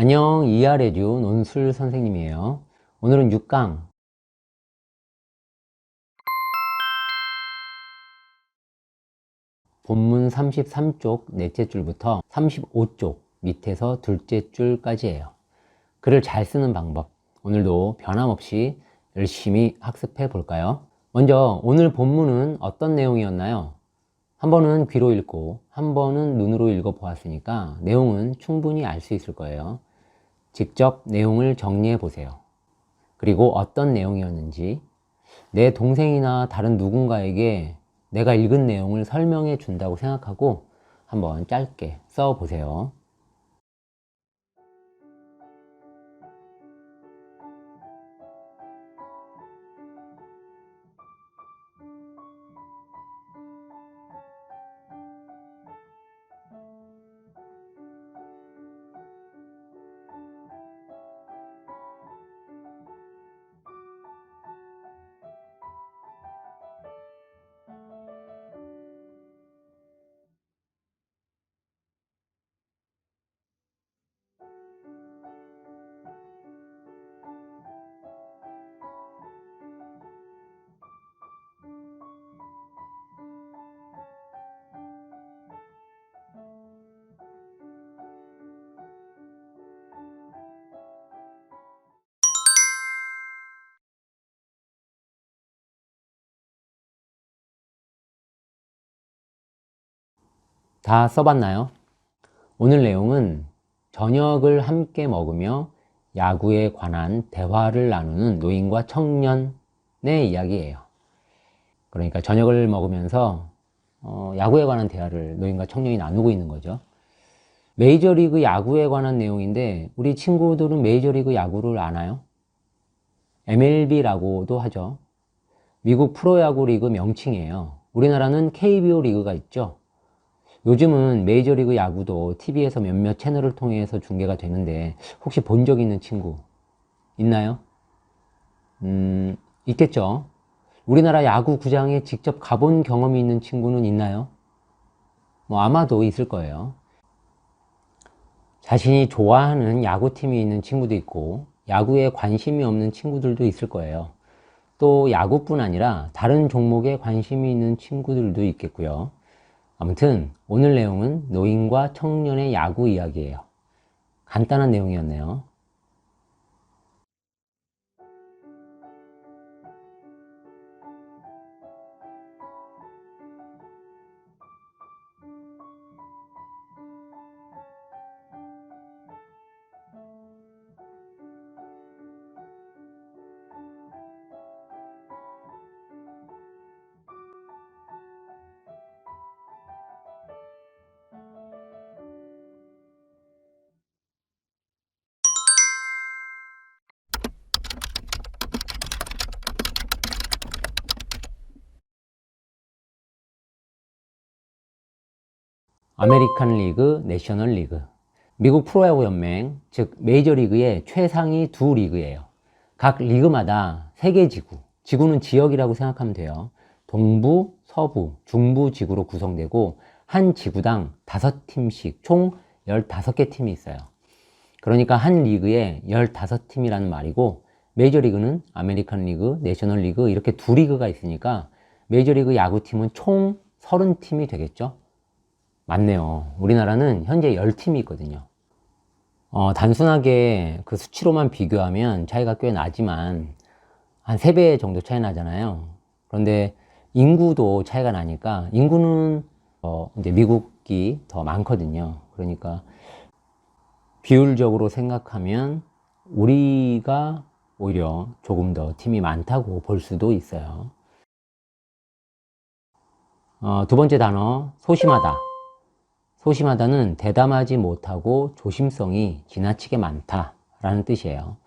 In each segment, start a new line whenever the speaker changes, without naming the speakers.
안녕, 이하레듀 논술 선생님이에요. 오늘은 6강 본문 33쪽 넷째 줄부터 35쪽 밑에서 둘째 줄까지예요. 글을 잘 쓰는 방법, 오늘도 변함없이 열심히 학습해 볼까요? 먼저 오늘 본문은 어떤 내용이었나요? 한 번은 귀로 읽고 한 번은 눈으로 읽어 보았으니까 내용은 충분히 알 수 있을 거예요. 직접 내용을 정리해 보세요. 그리고 어떤 내용이었는지 내 동생이나 다른 누군가에게 내가 읽은 내용을 설명해 준다고 생각하고 한번 짧게 써 보세요. 다 써봤나요? 오늘 내용은 저녁을 함께 먹으며 야구에 관한 대화를 나누는 노인과 청년의 이야기예요. 그러니까 저녁을 먹으면서 야구에 관한 대화를 노인과 청년이 나누고 있는 거죠. 메이저리그 야구에 관한 내용인데 우리 친구들은 메이저리그 야구를 아나요? MLB라고도 하죠. 미국 프로야구 리그 명칭이에요. 우리나라는 KBO 리그가 있죠. 요즘은 메이저리그 야구도 TV에서 몇몇 채널을 통해서 중계가 되는데 혹시 본 적 있는 친구 있나요? 있겠죠. 우리나라 야구 구장에 직접 가본 경험이 있는 친구는 있나요? 아마도 있을 거예요. 자신이 좋아하는 야구팀이 있는 친구도 있고 야구에 관심이 없는 친구들도 있을 거예요. 또 야구뿐 아니라 다른 종목에 관심이 있는 친구들도 있겠고요. 아무튼 오늘 내용은 노인과 청년의 야구 이야기예요. 간단한 내용이었네요. 아메리칸 리그, 내셔널 리그. 미국 프로야구 연맹, 즉 메이저리그의 최상위 두 리그예요. 각 리그마다 세 개 지구, 지구는 지역이라고 생각하면 돼요. 동부, 서부, 중부 지구로 구성되고 한 지구당 5팀씩 총 15개 팀이 있어요. 그러니까 한 리그에 15팀이라는 말이고 메이저리그는 아메리칸 리그, 내셔널 리그 이렇게 두 리그가 있으니까 메이저리그 야구팀은 총 30팀이 되겠죠. 맞네요. 우리나라는 현재 10팀이 있거든요. 단순하게 그 수치로만 비교하면 차이가 꽤 나지만 한 3배 정도 차이 나잖아요. 그런데 인구도 차이가 나니까 인구는 이제 미국이 더 많거든요. 그러니까 비율적으로 생각하면 우리가 오히려 조금 더 팀이 많다고 볼 수도 있어요. 두 번째 단어, 소심하다. 소심하다는 대담하지 못하고 조심성이 지나치게 많다라는 뜻이에요.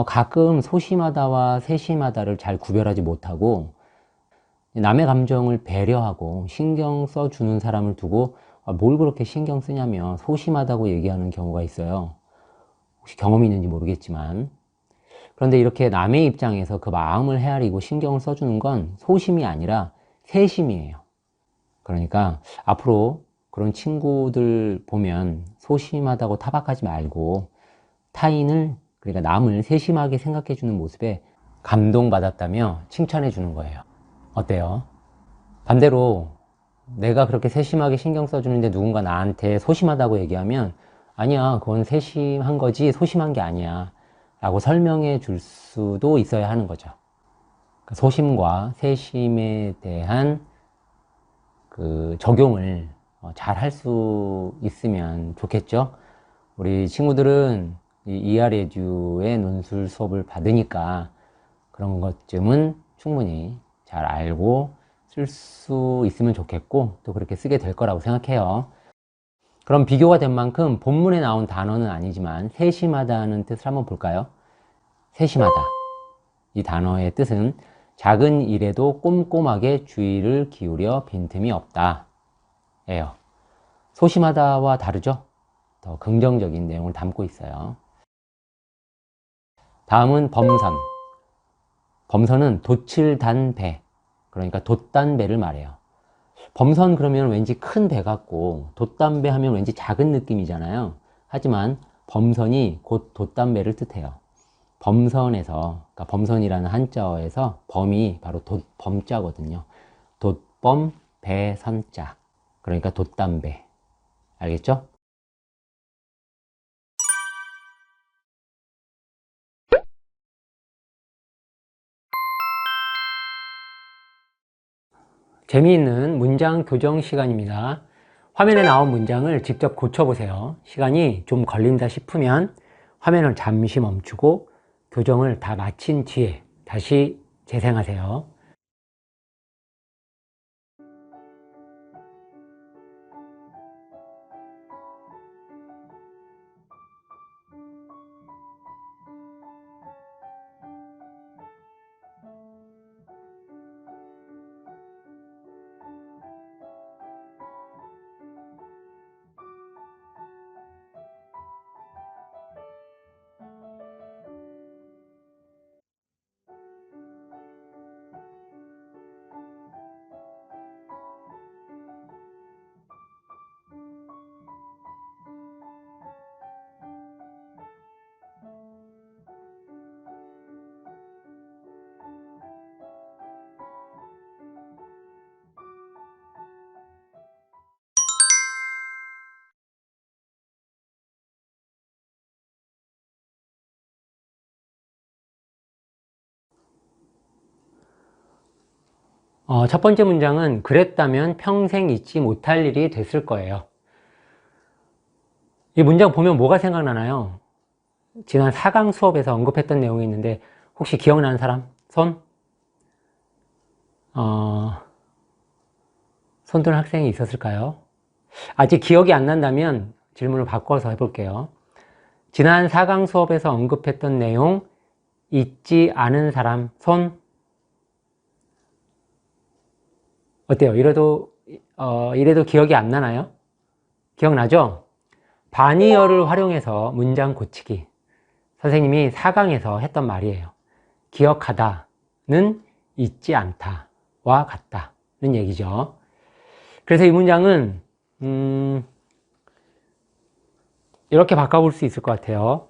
가끔 소심하다와 세심하다를 잘 구별하지 못하고 남의 감정을 배려하고 신경 써주는 사람을 두고 뭘 그렇게 신경 쓰냐며 소심하다고 얘기하는 경우가 있어요. 혹시 경험이 있는지 모르겠지만 그런데 이렇게 남의 입장에서 그 마음을 헤아리고 신경을 써주는 건 소심이 아니라 세심이에요. 그러니까 앞으로 그런 친구들 보면 소심하다고 타박하지 말고 타인을, 그러니까 남을 세심하게 생각해 주는 모습에 감동받았다며 칭찬해 주는 거예요. 어때요? 반대로 내가 그렇게 세심하게 신경 써주는데 누군가 나한테 소심하다고 얘기하면 아니야, 그건 세심한 거지 소심한 게 아니야 라고 설명해 줄 수도 있어야 하는 거죠. 그러니까 소심과 세심에 대한 그 적용을 잘 할 수 있으면 좋겠죠. 우리 친구들은 이 ER에듀의 논술 수업을 받으니까 그런 것쯤은 충분히 잘 알고 쓸 수 있으면 좋겠고 또 그렇게 쓰게 될 거라고 생각해요. 그럼 비교가 된 만큼 본문에 나온 단어는 아니지만 세심하다는 뜻을 한번 볼까요? 세심하다, 이 단어의 뜻은 작은 일에도 꼼꼼하게 주의를 기울여 빈틈이 없다 예요. 소심하다와 다르죠? 더 긍정적인 내용을 담고 있어요. 다음은 범선. 범선은 돛을 단 배, 그러니까 돛단배를 말해요. 범선 그러면 왠지 큰 배 같고 돛단배 하면 왠지 작은 느낌이잖아요. 하지만 범선이 곧 돛단배를 뜻해요. 범선에서, 그러니까 범선이라는 한자어에서 범이 바로 범자거든요. 돛범, 배, 선자. 그러니까 돛단배. 알겠죠? 재미있는 문장 교정 시간입니다. 화면에 나온 문장을 직접 고쳐보세요. 시간이 좀 걸린다 싶으면 화면을 잠시 멈추고 교정을 다 마친 뒤에 다시 재생하세요. 첫 번째 문장은 그랬다면 평생 잊지 못할 일이 됐을 거예요. 이 문장 보면 뭐가 생각나나요? 지난 4강 수업에서 언급했던 내용이 있는데 혹시 기억나는 사람? 손? 손든 학생이 있었을까요? 아직 기억이 안 난다면 질문을 바꿔서 해볼게요. 지난 4강 수업에서 언급했던 내용 잊지 않은 사람 손? 어때요? 이래도 기억이 안 나나요? 기억나죠? 반의어를 활용해서 문장 고치기. 선생님이 4강에서 했던 말이에요. 기억하다는 잊지 않다와 같다는 얘기죠. 그래서 이 문장은 이렇게 바꿔볼 수 있을 것 같아요.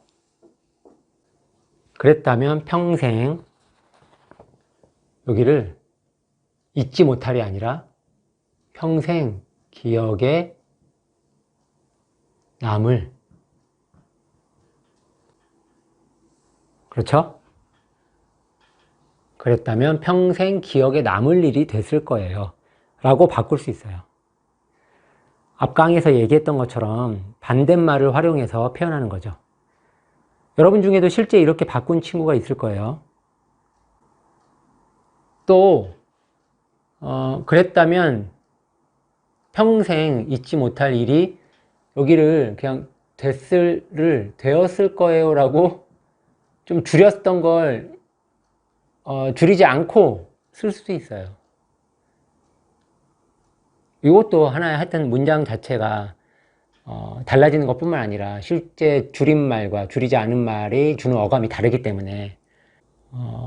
그랬다면 평생, 여기를 잊지 못할이 아니라 평생 기억에 남을, 그렇죠? 그랬다면 평생 기억에 남을 일이 됐을 거예요 라고 바꿀 수 있어요. 앞 강에서 얘기했던 것처럼 반대말을 활용해서 표현하는 거죠. 여러분 중에도 실제 이렇게 바꾼 친구가 있을 거예요. 또 그랬다면 평생 잊지 못할 일이, 여기를 그냥 되었을 거예요 라고 좀 줄였던 걸 줄이지 않고 쓸 수도 있어요. 이것도 하나의 하여튼 문장 자체가 달라지는 것 뿐만 아니라 실제 줄임말과 줄이지 않은 말이 주는 어감이 다르기 때문에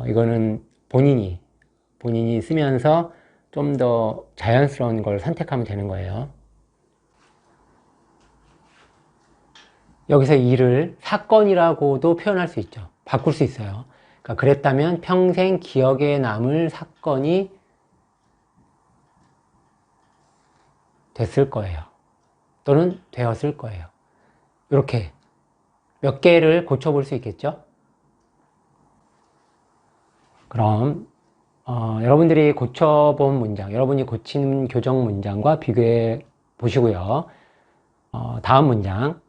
이거는 본인이 쓰면서 좀 더 자연스러운 걸 선택하면 되는 거예요. 여기서 이를 사건이라고도 표현할 수 있죠. 바꿀 수 있어요. 그러니까 그랬다면 평생 기억에 남을 사건이 됐을 거예요. 또는 되었을 거예요. 이렇게 몇 개를 고쳐볼 수 있겠죠? 그럼 여러분들이 고쳐본 문장, 여러분이 고친 교정 문장과 비교해 보시고요. 다음 문장,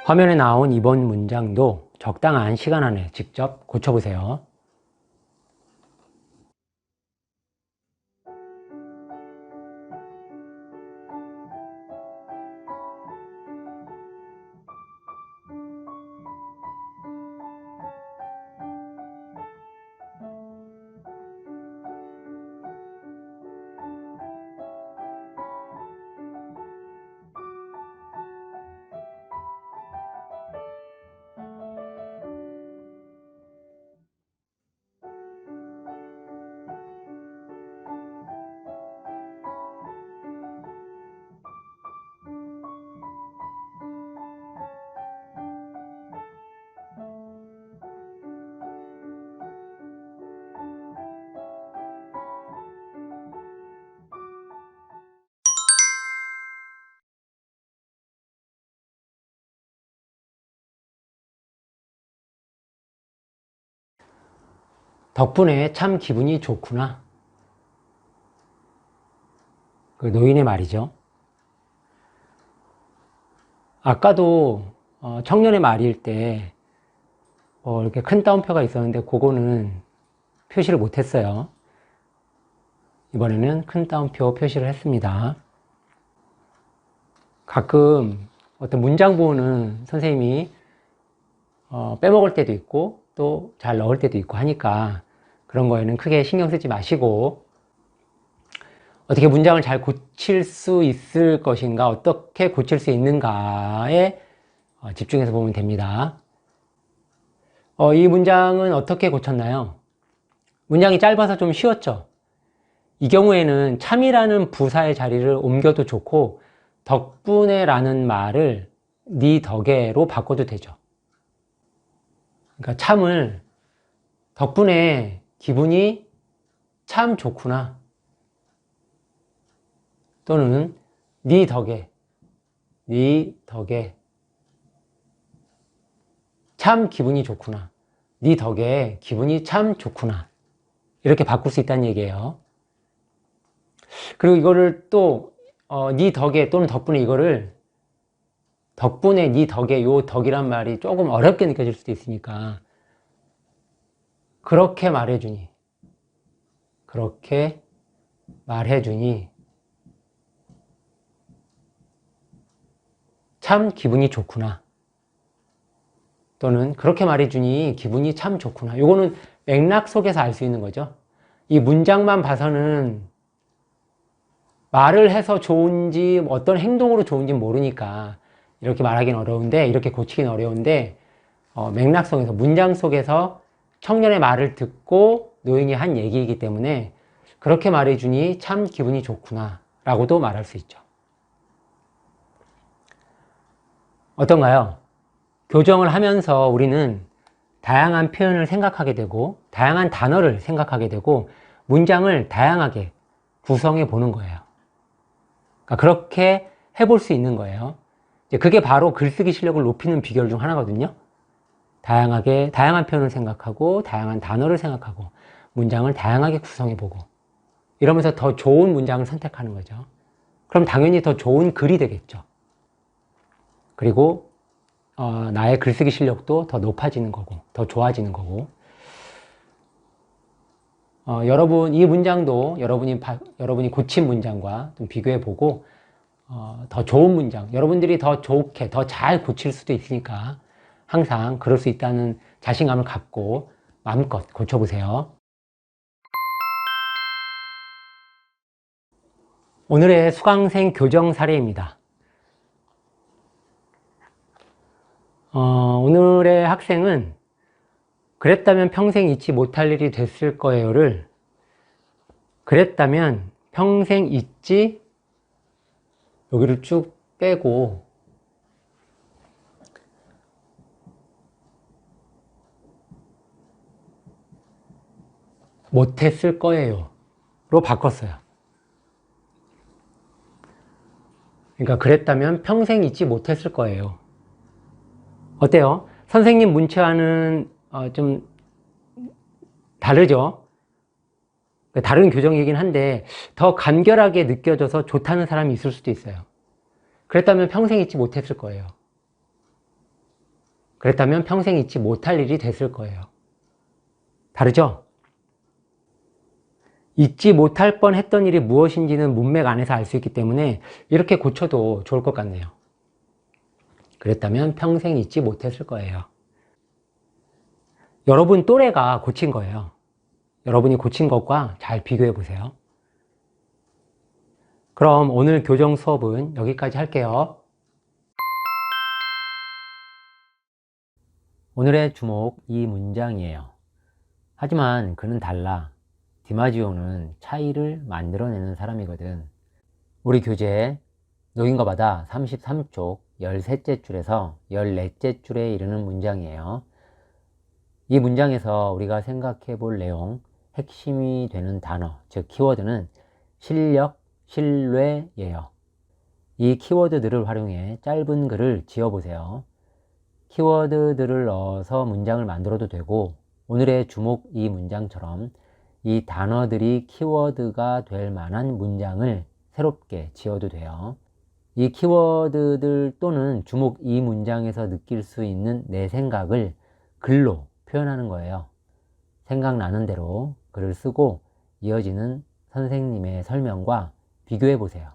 화면에 나온 이번 문장도 적당한 시간 안에 직접 고쳐보세요. 덕분에 참 기분이 좋구나. 그 노인의 말이죠. 아까도 청년의 말일 때 이렇게 큰 따옴표가 있었는데 그거는 표시를 못했어요. 이번에는 큰 따옴표 표시를 했습니다. 가끔 어떤 문장 부호는 선생님이 빼먹을 때도 있고 또 잘 넣을 때도 있고 하니까 그런 거에는 크게 신경 쓰지 마시고 어떻게 문장을 잘 고칠 수 있을 것인가, 어떻게 고칠 수 있는가에 집중해서 보면 됩니다. 이 문장은 어떻게 고쳤나요? 문장이 짧아서 좀 쉬웠죠? 이 경우에는 참이라는 부사의 자리를 옮겨도 좋고 덕분에 라는 말을 네 덕에로 바꿔도 되죠. 그러니까 참을 덕분에 기분이 참 좋구나. 또는 네 덕에 참 기분이 좋구나. 네 덕에 기분이 참 좋구나. 이렇게 바꿀 수 있다는 얘기예요. 그리고 이거를 또 네 덕에 또는 덕분에 이거를 덕분에 네 덕에 요 덕이란 말이 조금 어렵게 느껴질 수도 있으니까 그렇게 말해주니 참 기분이 좋구나. 또는 그렇게 말해주니 기분이 참 좋구나. 요거는 맥락 속에서 알 수 있는 거죠. 이 문장만 봐서는 말을 해서 좋은지 어떤 행동으로 좋은지 모르니까 이렇게 말하기는 어려운데, 이렇게 고치기는 어려운데 맥락 속에서, 문장 속에서 청년의 말을 듣고 노인이 한 얘기이기 때문에 그렇게 말해주니 참 기분이 좋구나 라고도 말할 수 있죠. 어떤가요? 교정을 하면서 우리는 다양한 표현을 생각하게 되고 다양한 단어를 생각하게 되고 문장을 다양하게 구성해 보는 거예요. 그러니까 그렇게 해볼 수 있는 거예요. 그게 바로 글쓰기 실력을 높이는 비결 중 하나거든요. 다양한 표현을 생각하고 다양한 단어를 생각하고 문장을 다양하게 구성해 보고 이러면서 더 좋은 문장을 선택하는 거죠. 그럼 당연히 더 좋은 글이 되겠죠. 그리고 나의 글쓰기 실력도 더 높아지는 거고 더 좋아지는 거고 여러분 이 문장도 여러분이 고친 문장과 좀 비교해 보고 더 좋은 문장, 여러분들이 더 좋게 더 잘 고칠 수도 있으니까 항상 그럴 수 있다는 자신감을 갖고 마음껏 고쳐보세요. 오늘의 수강생 교정 사례입니다. 오늘의 학생은 그랬다면 평생 잊지 못할 일이 됐을 거예요를 그랬다면 평생 잊지 여기를 쭉 빼고 못했을 거예요 로 바꿨어요. 그러니까 그랬다면 평생 잊지 못했을 거예요. 어때요? 선생님 문체와는 좀 다르죠? 다른 교정이긴 한데 더 간결하게 느껴져서 좋다는 사람이 있을 수도 있어요. 그랬다면 평생 잊지 못했을 거예요. 그랬다면 평생 잊지 못할 일이 됐을 거예요. 다르죠? 잊지 못할 뻔했던 일이 무엇인지는 문맥 안에서 알 수 있기 때문에 이렇게 고쳐도 좋을 것 같네요. 그랬다면 평생 잊지 못했을 거예요. 여러분 또래가 고친 거예요. 여러분이 고친 것과 잘 비교해 보세요. 그럼 오늘 교정 수업은 여기까지 할게요. 오늘의 주목 이 문장이에요. 하지만 그는 달라. 디마지오는 차이를 만들어내는 사람이거든. 우리 교재에 녹인 거 받아 33쪽 13째 줄에서 14째 줄에 이르는 문장이에요. 이 문장에서 우리가 생각해 볼 내용, 핵심이 되는 단어, 즉 키워드는 실력, 신뢰예요. 이 키워드들을 활용해 짧은 글을 지어보세요. 키워드들을 넣어서 문장을 만들어도 되고 오늘의 주목 이 문장처럼 이 단어들이 키워드가 될 만한 문장을 새롭게 지어도 돼요. 이 키워드들 또는 주목 이 문장에서 느낄 수 있는 내 생각을 글로 표현하는 거예요. 생각나는 대로 글을 쓰고 이어지는 선생님의 설명과 비교해 보세요.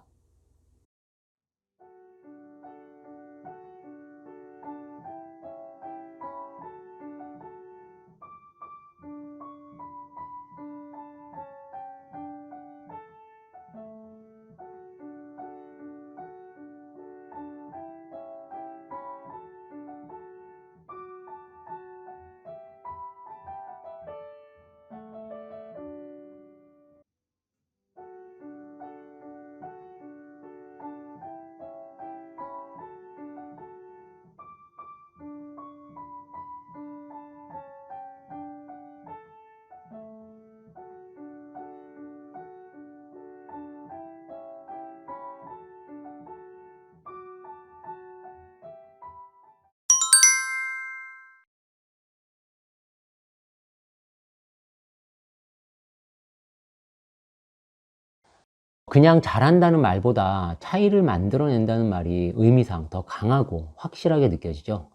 그냥 잘한다는 말보다 차이를 만들어낸다는 말이 의미상 더 강하고 확실하게 느껴지죠.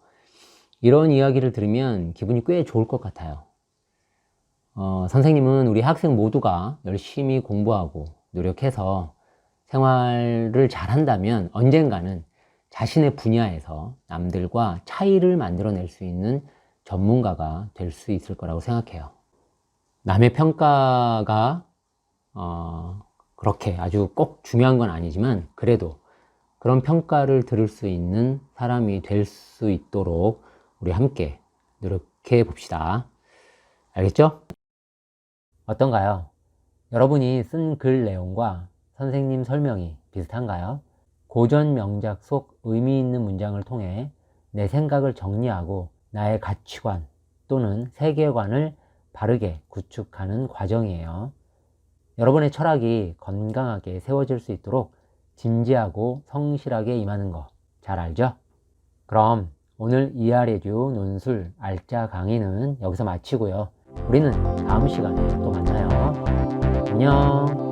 이런 이야기를 들으면 기분이 꽤 좋을 것 같아요. 선생님은 우리 학생 모두가 열심히 공부하고 노력해서 생활을 잘한다면 언젠가는 자신의 분야에서 남들과 차이를 만들어낼 수 있는 전문가가 될 수 있을 거라고 생각해요. 남의 평가가 그렇게 아주 꼭 중요한 건 아니지만 그래도 그런 평가를 들을 수 있는 사람이 될 수 있도록 우리 함께 노력해 봅시다. 알겠죠? 어떤가요? 여러분이 쓴 글 내용과 선생님 설명이 비슷한가요? 고전 명작 속 의미 있는 문장을 통해 내 생각을 정리하고 나의 가치관 또는 세계관을 바르게 구축하는 과정이에요. 여러분의 철학이 건강하게 세워질 수 있도록 진지하고 성실하게 임하는 거 잘 알죠? 그럼 오늘 이하레듀 논술 알짜 강의는 여기서 마치고요. 우리는 다음 시간에 또 만나요. 안녕.